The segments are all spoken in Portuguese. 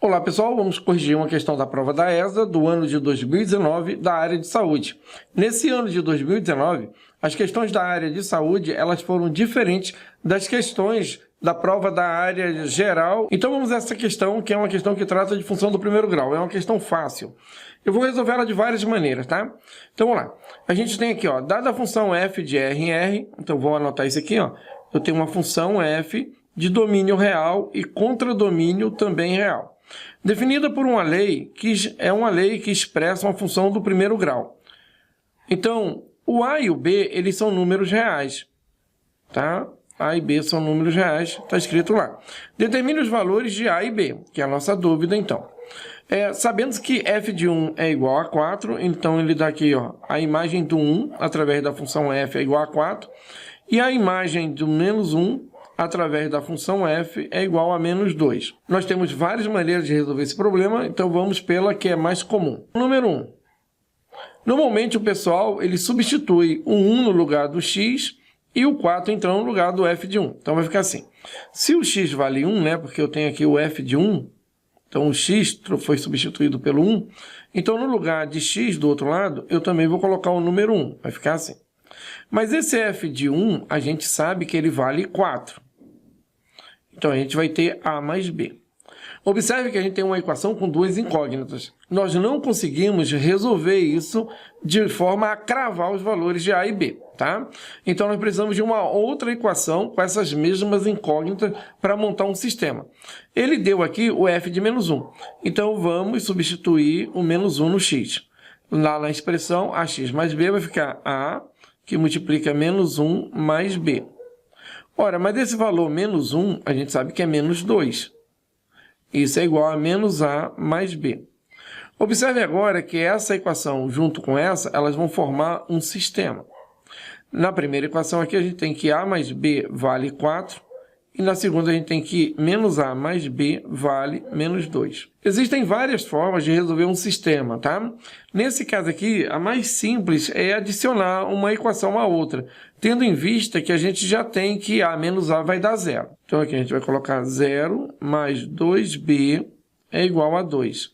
Olá pessoal, vamos corrigir uma questão da prova da ESA do ano de 2019 da área de saúde. Nesse ano de 2019, as questões da área de saúde elas foram diferentes das questões da prova da área geral. Então vamos a essa questão, que é uma questão que trata de função do primeiro grau. É uma questão fácil. Eu vou resolver ela de várias maneiras, tá? Então vamos lá. A gente tem aqui, ó, dada a função f de r em r, então vou anotar isso aqui, ó. Eu tenho uma função f de domínio real e contradomínio também real. Definida por uma lei que é uma lei que expressa uma função do primeiro grau. Então, o a e o b, eles são números reais, tá? A e b são números reais, está escrito lá. Determine os valores de a e b, que é a nossa dúvida, então. Sabendo que f de 1 é igual a 4, então ele dá aqui, ó, a imagem do 1, através da função f, é igual a 4, e a imagem do menos 1, através da função f, é igual a menos 2. Nós temos várias maneiras de resolver esse problema, então vamos pela que é mais comum. Número 1. Normalmente o pessoal ele substitui o 1 no lugar do x e o 4 então no lugar do f de 1. Então vai ficar assim. Se o x vale 1, né, porque eu tenho aqui o f de 1, então o x foi substituído pelo 1, então no lugar de x do outro lado, eu também vou colocar o número 1. Vai ficar assim. Mas esse f de 1, a gente sabe que ele vale 4. Então, a gente vai ter a mais b. Observe que a gente tem uma equação com duas incógnitas. Nós não conseguimos resolver isso de forma a cravar os valores de a e b, tá? Então, nós precisamos de uma outra equação com essas mesmas incógnitas para montar um sistema. Ele deu aqui o f de menos 1. Então, vamos substituir o menos 1 no x. Lá na expressão, ax mais b vai ficar a, que multiplica menos 1 mais b. Ora, mas esse valor menos 1, a gente sabe que é menos 2. Isso é igual a menos a mais b. Observe agora que essa equação, junto com essa, elas vão formar um sistema. Na primeira equação aqui, a gente tem que a mais b vale 4. E na segunda, a gente tem que menos a mais b vale menos 2. Existem várias formas de resolver um sistema, tá? Nesse caso aqui, a mais simples é adicionar uma equação à outra, tendo em vista que a gente já tem que a menos a vai dar 0. Então aqui a gente vai colocar 0 mais 2b é igual a 2.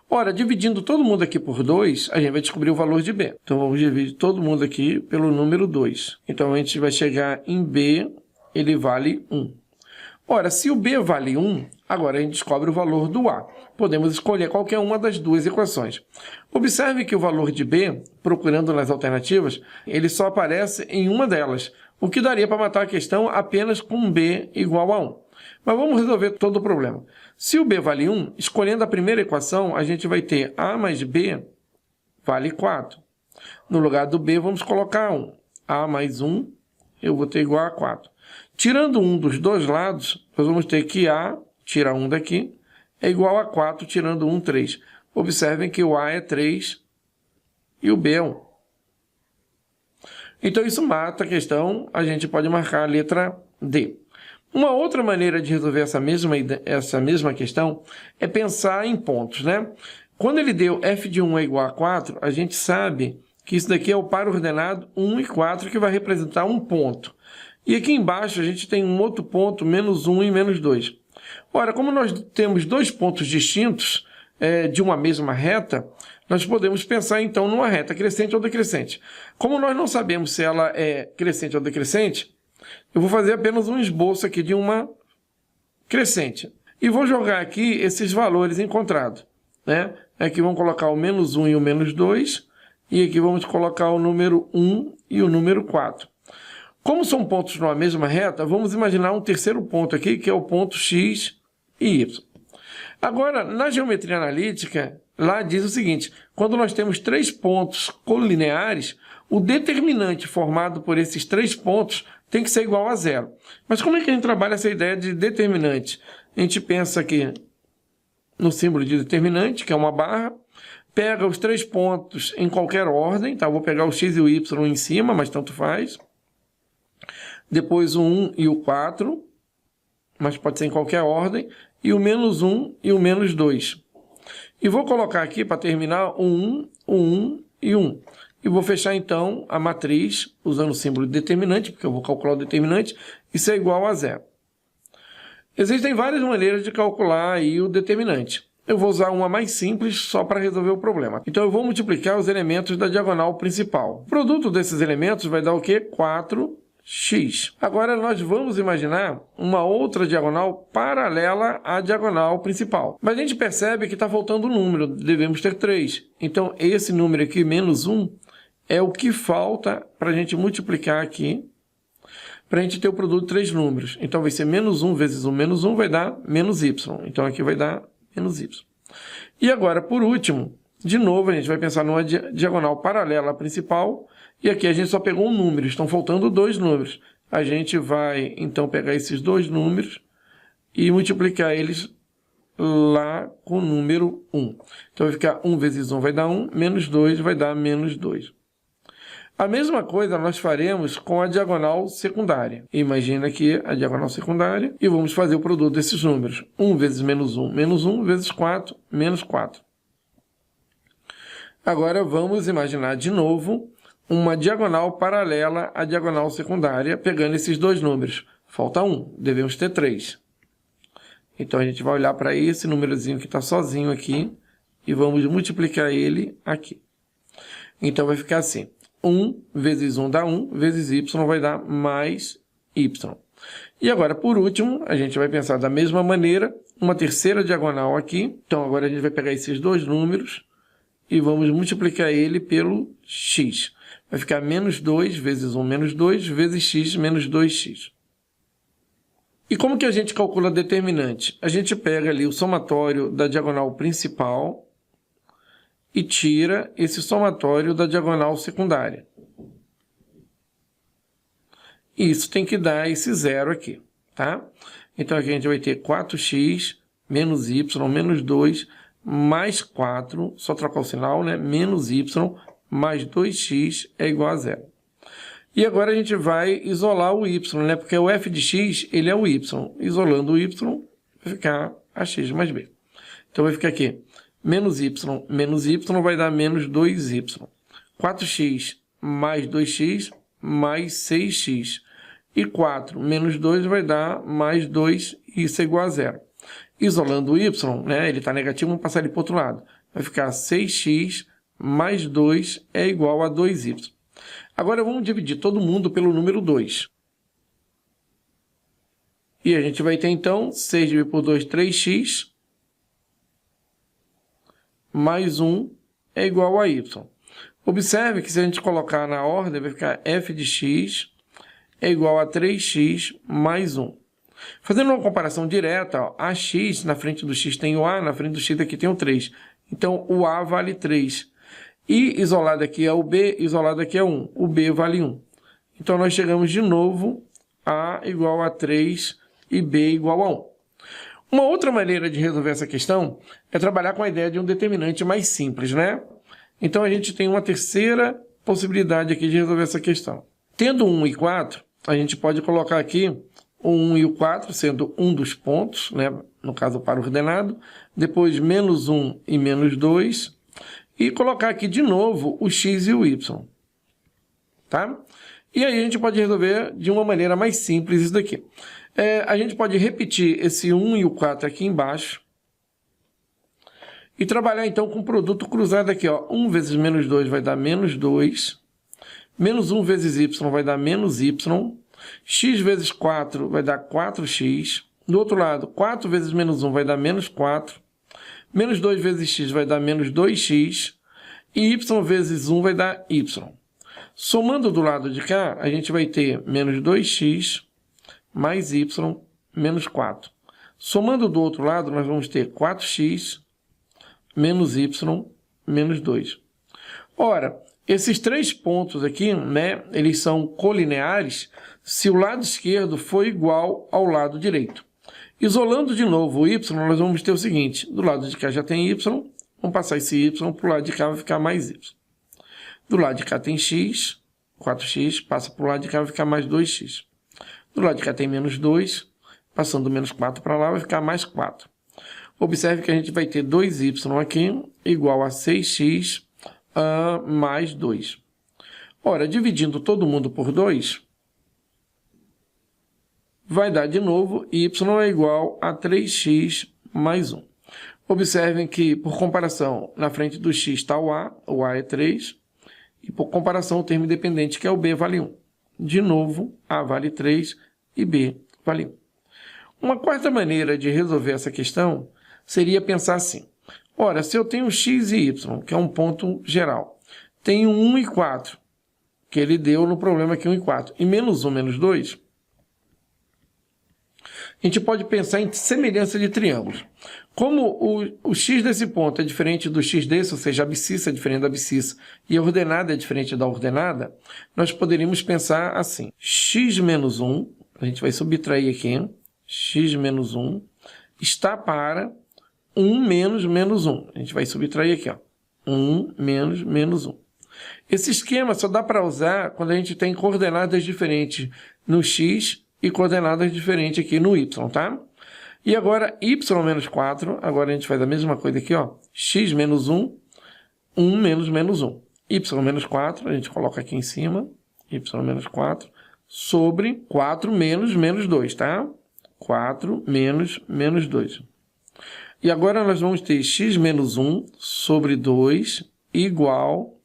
Ora, dividindo todo mundo aqui por 2, a gente vai descobrir o valor de b. Então vamos dividir todo mundo aqui pelo número 2. Então a gente vai chegar em b, ele vale 1. Ora, se o b vale 1, agora a gente descobre o valor do a. Podemos escolher qualquer uma das duas equações. Observe que o valor de b, procurando nas alternativas, ele só aparece em uma delas, o que daria para matar a questão apenas com b igual a 1. Mas vamos resolver todo o problema. Se o b vale 1, escolhendo a primeira equação, a gente vai ter a mais b vale 4. No lugar do b, vamos colocar 1. a mais 1, eu vou ter igual a 4. Tirando 1 dos dois lados, nós vamos ter que a, tira 1 daqui, é igual a 4, tirando 1, 3. Observem que o a é 3 e o b é 1. Então, isso mata a questão, a gente pode marcar a letra D. Uma outra maneira de resolver essa mesma questão é pensar em pontos, né? Quando ele deu f de 1 é igual a 4, a gente sabe que isso daqui é o par ordenado 1 e 4, que vai representar um ponto. E aqui embaixo a gente tem um outro ponto, menos 1 e menos 2. Ora, como nós temos dois pontos distintos de uma mesma reta, nós podemos pensar então numa reta crescente ou decrescente. Como nós não sabemos se ela é crescente ou decrescente, eu vou fazer apenas um esboço aqui de uma crescente. E vou jogar aqui esses valores encontrados, né? Aqui vamos colocar o menos 1 e o menos 2, e aqui vamos colocar o número 1 e o número 4. Como são pontos numa mesma reta, vamos imaginar um terceiro ponto aqui, que é o ponto x e y. Agora, na geometria analítica, lá diz o seguinte: quando nós temos três pontos colineares, o determinante formado por esses três pontos tem que ser igual a 0. Mas como é que a gente trabalha essa ideia de determinante? A gente pensa aqui no símbolo de determinante, que é uma barra, pega os três pontos em qualquer ordem, tá? Eu vou pegar o x e o y em cima, mas tanto faz. Depois o 1 e o 4, mas pode ser em qualquer ordem, e o menos 1 e o menos 2. E vou colocar aqui, para terminar, o 1, o 1 e 1. E vou fechar, então, a matriz, usando o símbolo de determinante, porque eu vou calcular o determinante, isso é igual a 0. Existem várias maneiras de calcular aí o determinante. eu vou usar uma mais simples só para resolver o problema. Então eu vou multiplicar os elementos da diagonal principal. O produto desses elementos vai dar o quê? 4x. Agora nós vamos imaginar uma outra diagonal paralela à diagonal principal. Mas a gente percebe que está faltando um número, devemos ter 3. Então esse número aqui, menos 1, é o que falta para a gente multiplicar aqui, para a gente ter o produto de 3 números. Então vai ser menos 1 vezes 1 menos 1 vai dar menos y. Então aqui vai dar menos y. E agora, por último, de novo, a gente vai pensar numa diagonal paralela à principal. E aqui a gente só pegou um número, estão faltando 2 números. A gente vai, então, pegar esses 2 números e multiplicar eles lá com o número 1. Então vai ficar 1 vezes 1 vai dar 1, menos 2 vai dar menos 2. A mesma coisa nós faremos com a diagonal secundária. Imagina aqui a diagonal secundária e vamos fazer o produto desses números. 1 vezes menos 1, menos 1, vezes 4, menos 4. Agora vamos imaginar de novo uma diagonal paralela à diagonal secundária, pegando esses 2 números. Falta 1, devemos ter 3. Então a gente vai olhar para esse númerozinho que está sozinho aqui e vamos multiplicar ele aqui. Então vai ficar assim. 1 vezes 1 dá 1, vezes y vai dar mais y. E agora, por último, a gente vai pensar da mesma maneira, uma terceira diagonal aqui. Então, agora a gente vai pegar esses 2 números e vamos multiplicar ele pelo x. Vai ficar menos 2 vezes 1 menos 2, vezes x menos 2x. E como que a gente calcula determinante? A gente pega ali o somatório da diagonal principal e tira esse somatório da diagonal secundária. E isso tem que dar esse zero aqui, tá? Então aqui a gente vai ter 4x menos y menos 2 mais 4, só trocar o sinal, né? Menos y mais 2x é igual a zero. E agora a gente vai isolar o y, né? Porque o f de x, ele é o y. Isolando o y, vai ficar a x mais b. Então vai ficar aqui. Menos y vai dar menos 2y. 4x mais 2x mais 6x. E 4 menos 2 vai dar mais 2, e isso é igual a zero. Isolando o y, né, ele está negativo, vamos passar ele para o outro lado. Vai ficar 6x mais 2 é igual a 2y. Agora vamos dividir todo mundo pelo número 2. E a gente vai ter então 6 dividido por 2, 3x. Mais 1 é igual a y. Observe que se a gente colocar na ordem, vai ficar f de x é igual a 3x mais 1. Fazendo uma comparação direta, ó, a x, na frente do x tem o a, na frente do x aqui tem o 3. Então, o a vale 3. E isolado aqui é o b, isolado aqui é 1. O b vale 1. Então, nós chegamos de novo a igual a 3 e b igual a 1. Uma outra maneira de resolver essa questão é trabalhar com a ideia de um determinante mais simples, né? Então, a gente tem uma terceira possibilidade aqui de resolver essa questão. Tendo 1 e 4, a gente pode colocar aqui o 1 e o 4, sendo um dos pontos, né? No caso, para o ordenado. Depois, menos 1 e menos 2. E colocar aqui de novo o x e o y. Tá? E aí a gente pode resolver de uma maneira mais simples isso daqui. A gente pode repetir esse 1 e o 4 aqui embaixo. E trabalhar então com o produto cruzado aqui. Ó. 1 vezes menos 2 vai dar menos 2. Menos 1 vezes y vai dar menos y. X vezes 4 vai dar 4x. Do outro lado, 4 vezes menos 1 vai dar menos 4. Menos 2 vezes x vai dar menos 2x. E y vezes 1 vai dar y. Somando do lado de cá, a gente vai ter menos 2x mais y menos 4. Somando do outro lado, nós vamos ter 4x menos y menos 2. Ora, esses 3 pontos aqui, né, eles são colineares se o lado esquerdo for igual ao lado direito. Isolando de novo o y, nós vamos ter o seguinte. Do lado de cá já tem y, vamos passar esse y para o lado de cá, vai ficar mais y. Do lado de cá tem x, 4x, passa para o lado de cá, vai ficar mais 2x. Do lado de cá tem menos 2, passando menos 4 para lá, vai ficar mais 4. Observe que a gente vai ter 2y aqui, igual a 6x mais 2. Ora, dividindo todo mundo por 2, vai dar de novo y é igual a 3x mais 1. Observem que, por comparação, na frente do x está o A é 3, e por comparação o termo independente, que é o B, vale 1. De novo, A vale 3 e B vale 1. Uma quarta maneira de resolver essa questão seria pensar assim. Ora, se eu tenho x e y, que é um ponto geral, tenho 1 e 4, que ele deu no problema aqui 1 e 4, e menos 1, menos 2, a gente pode pensar em semelhança de triângulos. Como o x desse ponto é diferente do x desse, ou seja, a abscissa é diferente da abscissa e a ordenada é diferente da ordenada, nós poderíamos pensar assim. X menos 1, a gente vai subtrair aqui, x menos 1, está para 1 menos menos 1. A gente vai subtrair aqui, ó, 1 menos menos 1. Esse esquema só dá para usar quando a gente tem coordenadas diferentes no x e coordenadas diferentes aqui no y, tá? E agora, y menos 4, agora a gente faz a mesma coisa aqui, ó, x menos 1, 1 menos menos 1. Y menos 4, a gente coloca aqui em cima, y menos 4, sobre 4 menos menos 2, tá? 4 menos menos 2. E agora nós vamos ter x menos 1 sobre 2 igual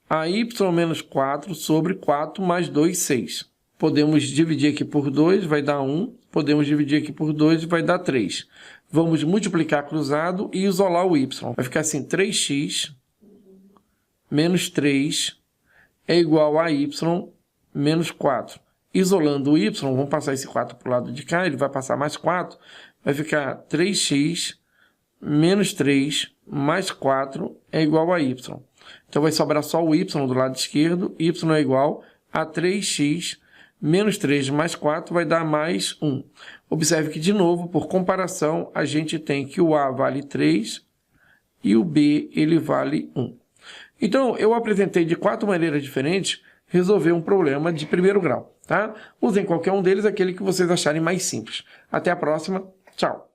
a y menos 4 sobre 4 mais 2, 6. Podemos dividir aqui por 2, vai dar 1. Podemos dividir aqui por 2, vai dar 3. Vamos multiplicar cruzado e isolar o y. Vai ficar assim, 3x menos 3 é igual a y menos 4. Isolando o y, vamos passar esse 4 para o lado de cá, ele vai passar mais 4. Vai ficar 3x menos 3 mais 4 é igual a y. Então vai sobrar só o y do lado esquerdo. Y é igual a 3x menos 3 mais 4 vai dar mais 1. Observe que, de novo, por comparação, a gente tem que o A vale 3 e o B ele vale 1. Então, eu apresentei de 4 maneiras diferentes resolver um problema de primeiro grau, tá? Usem qualquer um deles, aquele que vocês acharem mais simples. Até a próxima. Tchau!